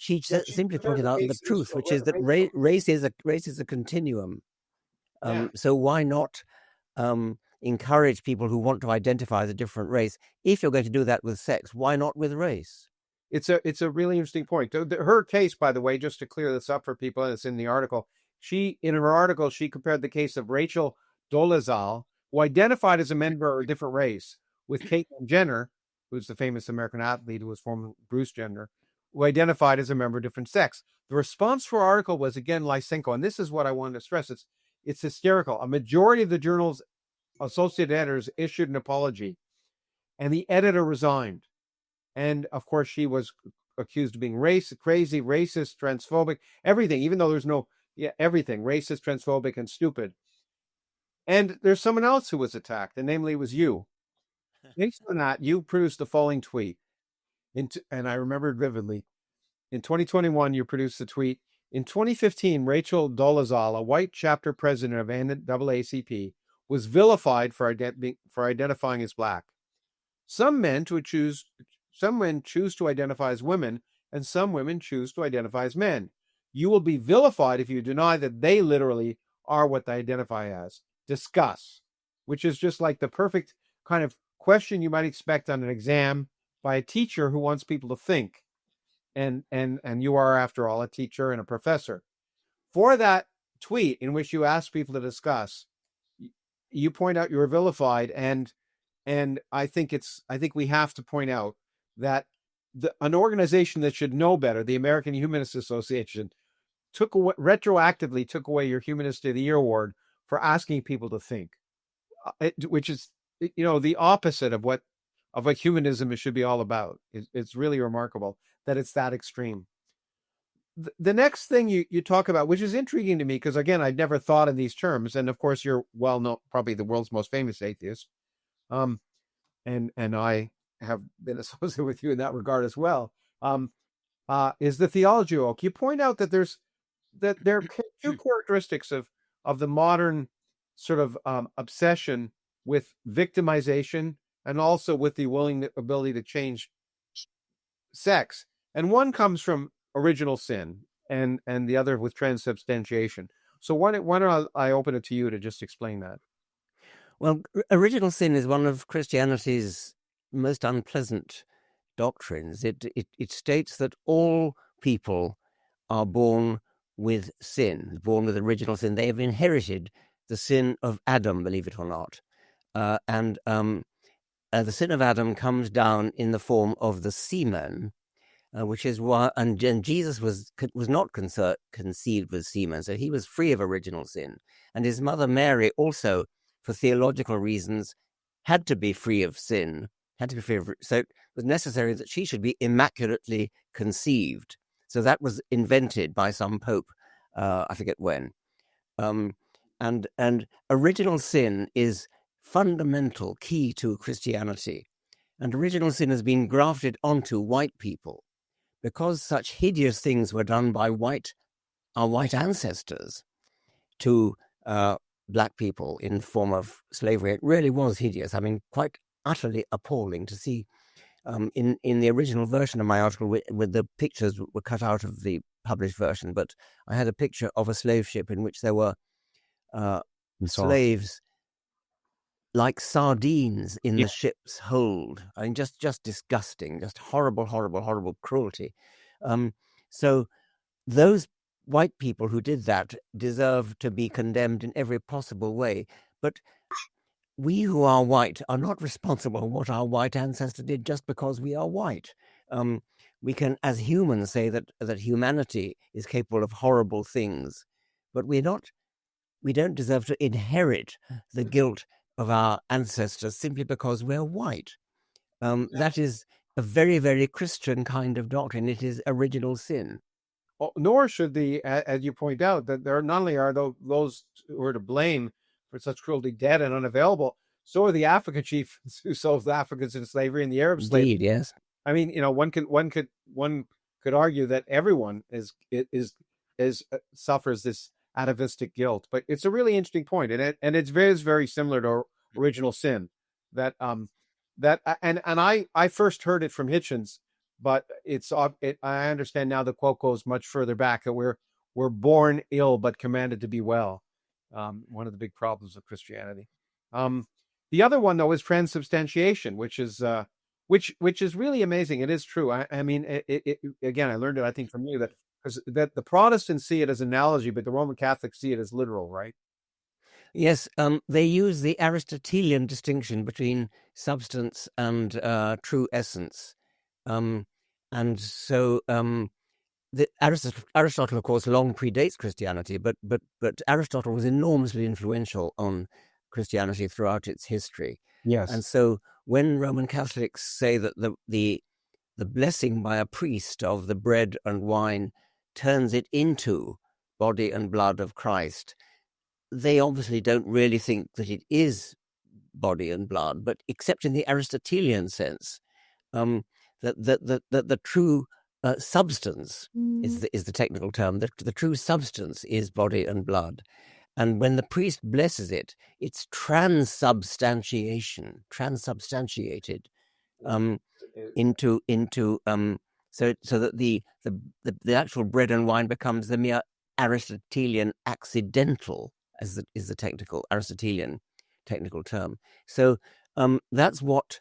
She simply pointed out the truth, which is that race is a continuum. So why not encourage people who want to identify as a different race? If you're going to do that with sex, why not with race? It's a really interesting point. Her case, by the way, just to clear this up for people, and it's in the article. In her article, she compared the case of Rachel Dolezal, who identified as a member of a different race, with Caitlyn Jenner, who's the famous American athlete who was formerly Bruce Jenner, who identified as a member of different sex. The response to her article was, again, Lysenko, and this is what I wanted to stress. It's hysterical. A majority of the journal's associate editors issued an apology, and the editor resigned. And, of course, she was accused of being crazy, racist, transphobic, everything, even though there's everything, racist, transphobic, and stupid. And there's someone else who was attacked, and namely it was you. Based on that, you produced the following tweet. And I remember it vividly. In 2021, you produced the tweet. In 2015, Rachel Dolezal, a white chapter president of NAACP, was vilified for identifying as black. Some men choose to identify as women, and some women choose to identify as men. You will be vilified if you deny that they literally are what they identify as. Discuss, which is just like the perfect kind of question you might expect on an exam by a teacher who wants people to think. And you are, after all, a teacher and a professor. For that tweet in which you ask people to discuss, you point out you were vilified, and I think we have to point out that an organization that should know better, the American Humanist Association, retroactively took away your Humanist of the Year award for asking people to think, which is the opposite of what humanism should be all about. It's really remarkable that it's that extreme. The next thing you talk about, which is intriguing to me, because again, I'd never thought in these terms, and of course you're well known, probably the world's most famous atheist, and I have been associated with you in that regard as well, is the theology oak. You point out that there are two characteristics of the modern sort of obsession with victimization and also with the ability to change sex. And one comes from original sin and the other with transubstantiation. So why don't I open it to you to just explain that? Well, original sin is one of Christianity's most unpleasant doctrines. It states that all people are born with sin, born with original sin. They have inherited the sin of Adam, believe it or not. And the sin of Adam comes down in the form of the semen, which is why, and Jesus was not conceived with semen, so he was free of original sin. And his mother Mary also, for theological reasons, had to be free of sin, so it was necessary that she should be immaculately conceived. So that was invented by some pope, I forget when. And original sin is fundamental, key to Christianity. And original sin has been grafted onto white people because such hideous things were done by our white ancestors to black people in the form of slavery. It really was hideous. I mean, quite utterly appalling to see. In the original version of my article, with the pictures were cut out of the published version, but I had a picture of a slave ship in which there were slaves like sardines in the ship's hold. I mean, just disgusting, just horrible, horrible, horrible cruelty. So those white people who did that deserve to be condemned in every possible way. But we who are white are not responsible for what our white ancestor did just because we are white. We can, as humans, say that humanity is capable of horrible things, but we don't deserve to inherit the guilt of our ancestors simply because we're white. That is a very, very Christian kind of doctrine. It is original sin. Nor should as you point out, that there not only are those who are to blame for such cruelty dead and unavailable, so are the African chiefs who sold Africans into slavery and the Arab slavery. Indeed, yes. I mean, one could argue that everyone suffers this atavistic guilt, but it's a really interesting point, and it's very, very similar to original sin. And I first heard it from Hitchens, but I understand now the quote goes much further back, that we're born ill but commanded to be well. One of the big problems of Christianity. The other one, though, is transubstantiation, which is really amazing. It is true. I mean, again, I learned it, I think, from you, that the Protestants see it as analogy, but the Roman Catholics see it as literal, right? Yes, they use the Aristotelian distinction between substance and true essence. And so Aristotle, of course, long predates Christianity, but Aristotle was enormously influential on Christianity throughout its history. Yes. And so when Roman Catholics say that the blessing by a priest of the bread and wine turns it into body and blood of Christ, they obviously don't really think that it is body and blood, but except in the Aristotelian sense, that the true substance is the technical term. The true substance is body and blood, and when the priest blesses it, it's transubstantiated into so that the actual bread and wine becomes the mere Aristotelian accidental, as is the Aristotelian technical term. So that's what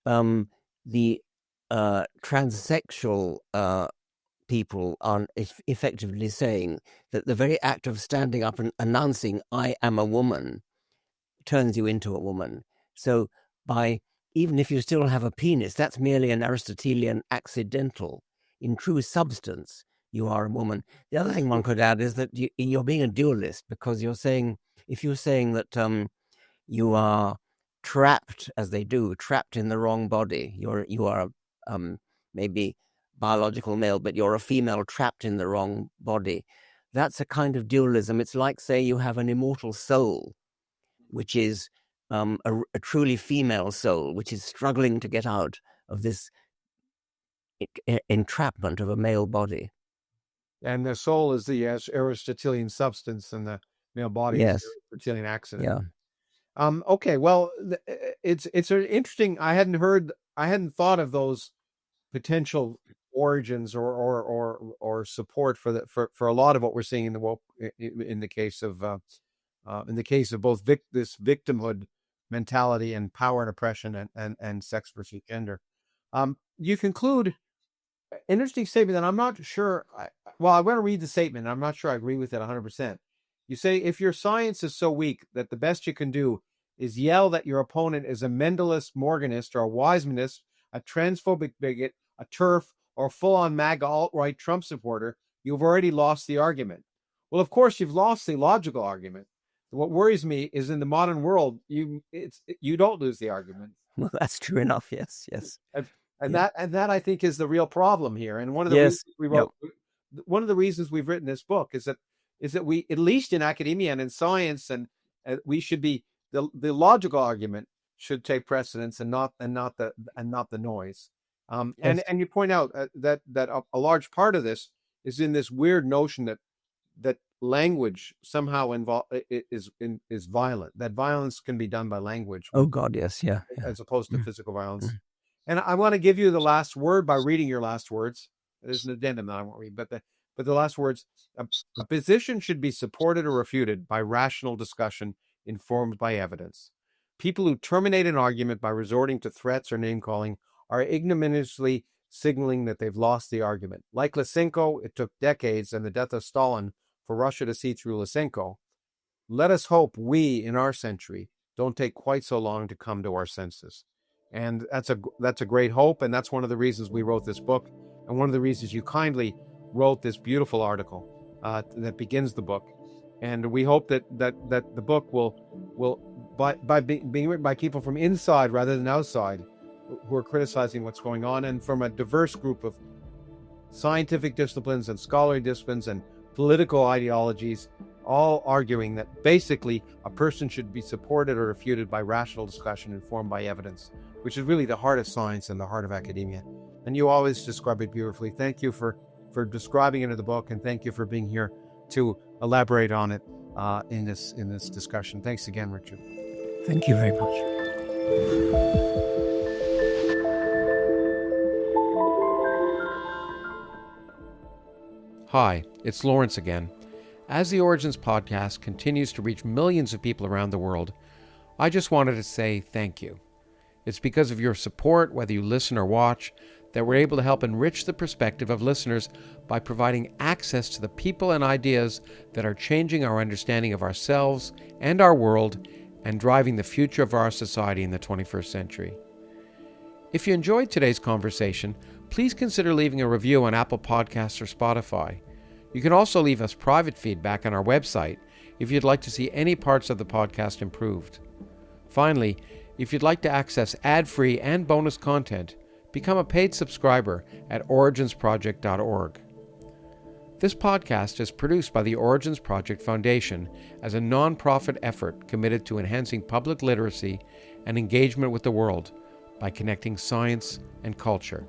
the transsexual people are effectively saying, that the very act of standing up and announcing "I am a woman" turns you into a woman. So even if you still have a penis, that's merely an Aristotelian accidental. In true substance, you are a woman. The other thing one could add is that you're being a dualist, because if you're saying that you are trapped, as they do, trapped in the wrong body, you are maybe biological male, but you're a female trapped in the wrong body. That's a kind of dualism. It's like, say, you have an immortal soul, which is a truly female soul, which is struggling to get out of this entrapment of a male body. And the soul is the Aristotelian substance, and the male body is the Aristotelian accident. Yeah. Okay. Well, it's an interesting. I hadn't thought of those potential origins or support for a lot of what we're seeing in the case of both this victimhood mentality and power and oppression and sex versus gender. You conclude an interesting statement that I'm not sure. I want to read the statement. I'm not sure I agree with it 100%. You say, if your science is so weak that the best you can do is yell that your opponent is a Mendelist, Morganist, or a Wisemanist, a transphobic bigot, a TERF, or a full-on MAGA alt-right Trump supporter, you've already lost the argument. Well, of course, you've lost the logical argument. What worries me is, in the modern world, you don't lose the argument. Well, that's true enough. Yes. And that I think is the real problem here. And one of the reasons we wrote, one of the reasons we've written this book is that we, at least in academia and in science, and we should be the logical argument should take precedence, and not the noise. And you point out that a large part of this is in this weird notion that language somehow is violent. That violence can be done by language. Oh God, yes, yeah. As opposed to physical violence. And I want to give you the last word by reading your last words. There's an addendum that I won't read, but the last words: a position should be supported or refuted by rational discussion informed by evidence. People who terminate an argument by resorting to threats or name calling are ignominiously signaling that they've lost the argument. Like Lysenko, it took decades and the death of Stalin for Russia to see through Lysenko. Let us hope we, in our century, don't take quite so long to come to our senses. And that's a great hope, and that's one of the reasons we wrote this book, and one of the reasons you kindly wrote this beautiful article that begins the book. And we hope that the book will by being written by people from inside rather than outside, who are criticizing what's going on, and from a diverse group of scientific disciplines and scholarly disciplines and political ideologies, all arguing that basically a person should be supported or refuted by rational discussion informed by evidence, which is really the heart of science and the heart of academia. And you always describe it beautifully. Thank you for describing it in the book, and thank you for being here to elaborate on it in this discussion. Thanks again, Richard. Thank you very much. Hi, it's Lawrence again. As the Origins podcast continues to reach millions of people around the world, I just wanted to say thank you. It's because of your support, whether you listen or watch, that we're able to help enrich the perspective of listeners by providing access to the people and ideas that are changing our understanding of ourselves and our world and driving the future of our society in the 21st century. If you enjoyed today's conversation, please consider leaving a review on Apple Podcasts or Spotify. You can also leave us private feedback on our website if you'd like to see any parts of the podcast improved. Finally, if you'd like to access ad-free and bonus content, become a paid subscriber at originsproject.org. This podcast is produced by the Origins Project Foundation as a non-profit effort committed to enhancing public literacy and engagement with the world by connecting science and culture.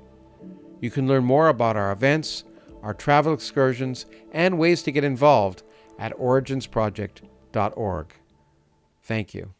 You can learn more about our events, our travel excursions, and ways to get involved at originsproject.org. Thank you.